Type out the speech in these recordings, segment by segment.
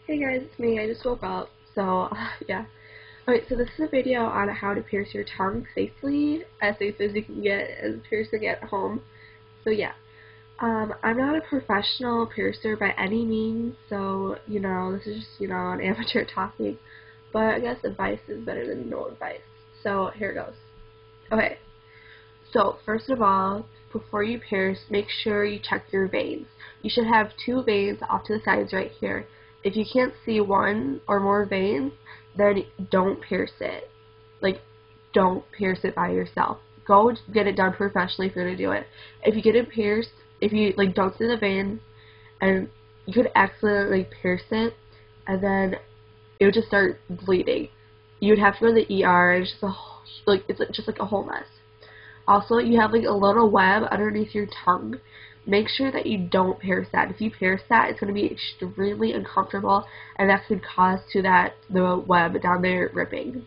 Hey guys, it's me. I just woke up, so yeah. Alright, so this is a video on how to pierce your tongue safely, as safe as you can get as piercing at home. So yeah. I'm not a professional piercer by any means, so, this is just, an amateur talking. But I guess advice is better than no advice. So here it goes. Okay, so first of all, before you pierce, make sure you check your veins. You should have two veins off to the sides right here. If you can't see one or more veins, then don't pierce it. Like, don't pierce it by yourself. Go get it done professionally if you're going to do it. If you get it pierced, if you, don't see the veins, and you could accidentally pierce it, and then it would just start bleeding. You'd have to go to the ER, and it's just a whole mess. Also, you have a little web underneath your tongue. Make sure that you don't pierce that. If you pierce that, it's going to be extremely uncomfortable, and that could cause the web down there ripping.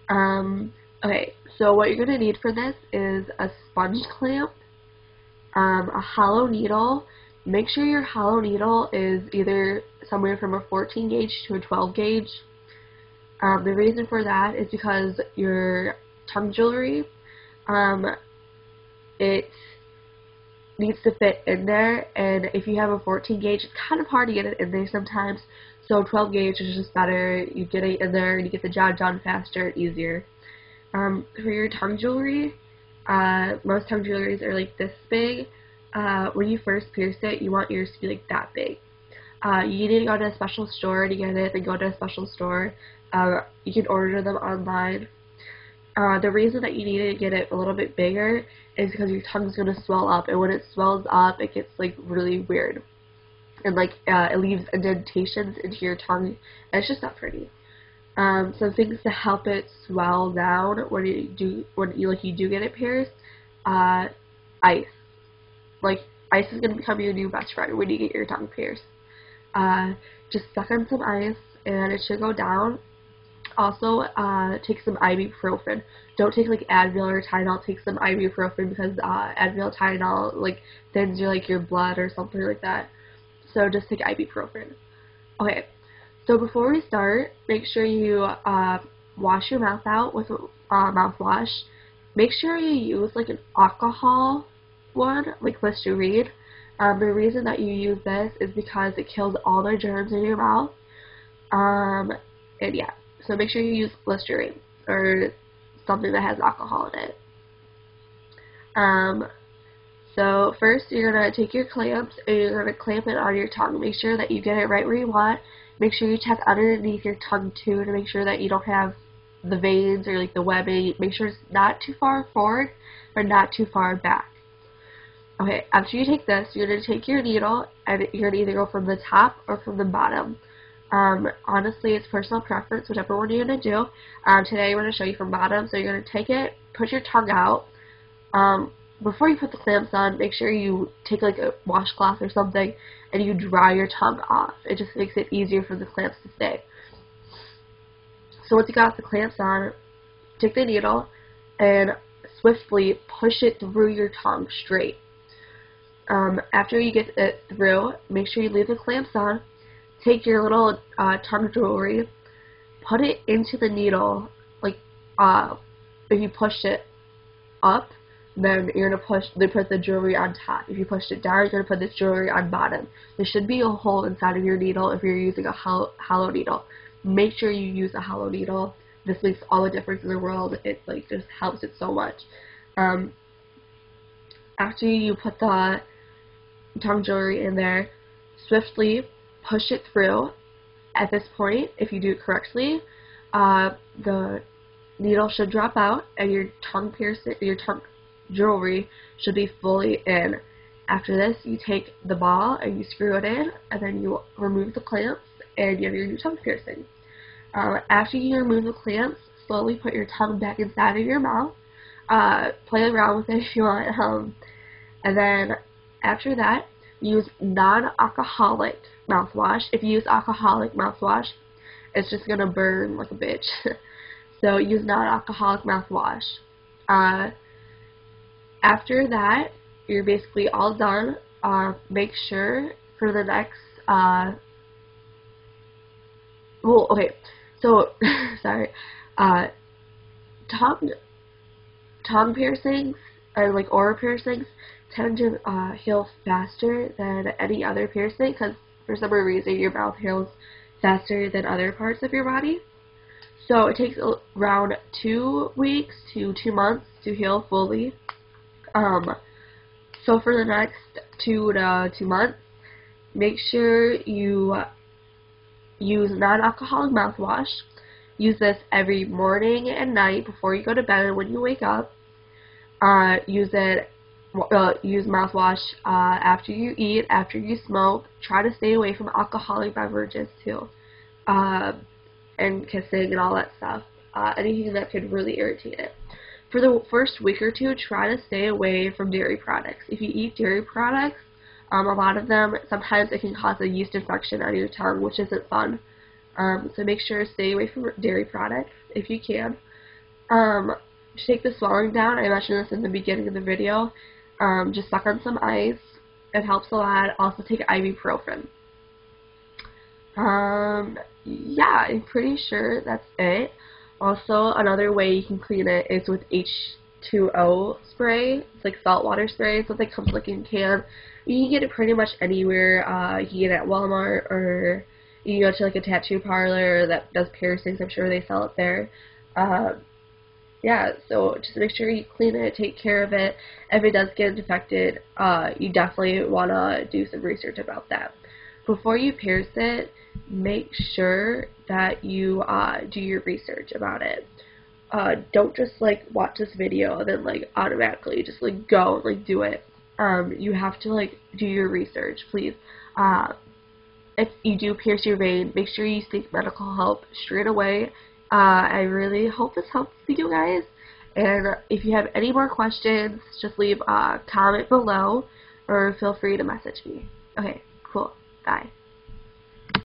Okay, so what you're going to need for this is a sponge clamp, a hollow needle. Make sure your hollow needle is either somewhere from a 14 gauge to a 12 gauge. The reason for that is because your tongue jewelry, it needs to fit in there, and if you have a 14 gauge, it's kind of hard to get it in there sometimes, so 12 gauge is just better. You get it in there, and you get the job done faster and easier. For your tongue jewelry, most tongue jewelries are this big. When you first pierce it, you want yours to be that big. You need to go to a special store to get it, then go to a special store. You can order them online. The reason that you need to get it a little bit bigger is because your tongue's going to swell up, and when it swells up, it gets really weird, and it leaves indentations into your tongue, and it's just not pretty. Some things to help it swell down when you do get it pierced: ice. Ice is going to become your new best friend when you get your tongue pierced. Just suck on some ice, and it should go down. Also, take some ibuprofen. Don't take Advil or Tylenol. Take some ibuprofen because Advil, Tylenol thins your blood or something like that. So just take ibuprofen. Okay. So before we start, make sure you wash your mouth out with mouthwash. Make sure you use an alcohol one, like Listerine. The reason that you use this is because it kills all the germs in your mouth. And yeah. So make sure you use Listerine or something that has alcohol in it. So first you're going to take your clamps and you're going to clamp it on your tongue. Make sure that you get it right where you want. Make sure you check underneath your tongue too to make sure that you don't have the veins or the webbing. Make sure it's not too far forward but not too far back. Okay, after you take this, you're going to take your needle and you're going to either go from the top or from the bottom. Honestly, it's personal preference, whichever one you're going to do. Today I'm going to show you from bottom, so you're going to take it, put your tongue out. Before you put the clamps on, make sure you take a washcloth or something and you dry your tongue off. It just makes it easier for the clamps to stay. So once you got the clamps on, take the needle and swiftly push it through your tongue straight. After you get it through, make sure you leave the clamps on. Take your little tongue jewelry, put it into the needle. If you push it up, then you're gonna put the jewelry on top. If you push it down, you're gonna put this jewelry on bottom. There should be a hole inside of your needle if you're using a hollow needle. Make sure you use a hollow needle. This makes all the difference in the world. It just helps it so much. After you put the tongue jewelry in there, swiftly push it through. At this point, if you do it correctly, the needle should drop out and your tongue jewelry should be fully in. After this, you take the ball and you screw it in, and then you remove the clamps and you have your new tongue piercing. After you remove the clamps, slowly put your tongue back inside of your mouth. Play around with it if you want. And then after that, use non-alcoholic mouthwash. If you use alcoholic mouthwash, it's just going to burn like a bitch. So use non-alcoholic mouthwash. After that, you're basically all done. Make sure for the next well, okay, so, sorry, tongue, tongue piercings, and, like, oral piercings tend to, heal faster than any other piercing, because for some reason your mouth heals faster than other parts of your body. So it takes around 2 weeks to 2 months to heal fully. So for the next 2 to 2 months, make sure you use non-alcoholic mouthwash. Use this every morning and night before you go to bed and when you wake up. Use mouthwash after you eat, after you smoke. Try to stay away from alcoholic beverages too, and kissing and all that stuff. Anything that could really irritate it. For the first week or two, try to stay away from dairy products. If you eat dairy products, a lot of them, sometimes it can cause a yeast infection on your tongue, which isn't fun. So make sure to stay away from dairy products if you can. To take the swelling down, I mentioned this in the beginning of the video. Just suck on some ice. It helps a lot. Also take ibuprofen. Yeah, I'm pretty sure that's it. Also, another way you can clean it is with H2O spray. It's like saltwater spray. It's something that comes like in a can. You can get it pretty much anywhere. You can get it at Walmart, or you can go to like a tattoo parlor that does piercings. I'm sure they sell it there. Yeah, so just make sure you clean it, take care of it. If it does get infected, you definitely want to do some research about that. Before you pierce it, make sure that you do your research about it. Don't just like watch this video and then like automatically just like go and like do it. You have to like do your research, please. If you do pierce your vein, make sure you seek medical help straight away. I really hope this helps you guys. And if you have any more questions, just leave a comment below or feel free to message me. Okay, cool. Bye.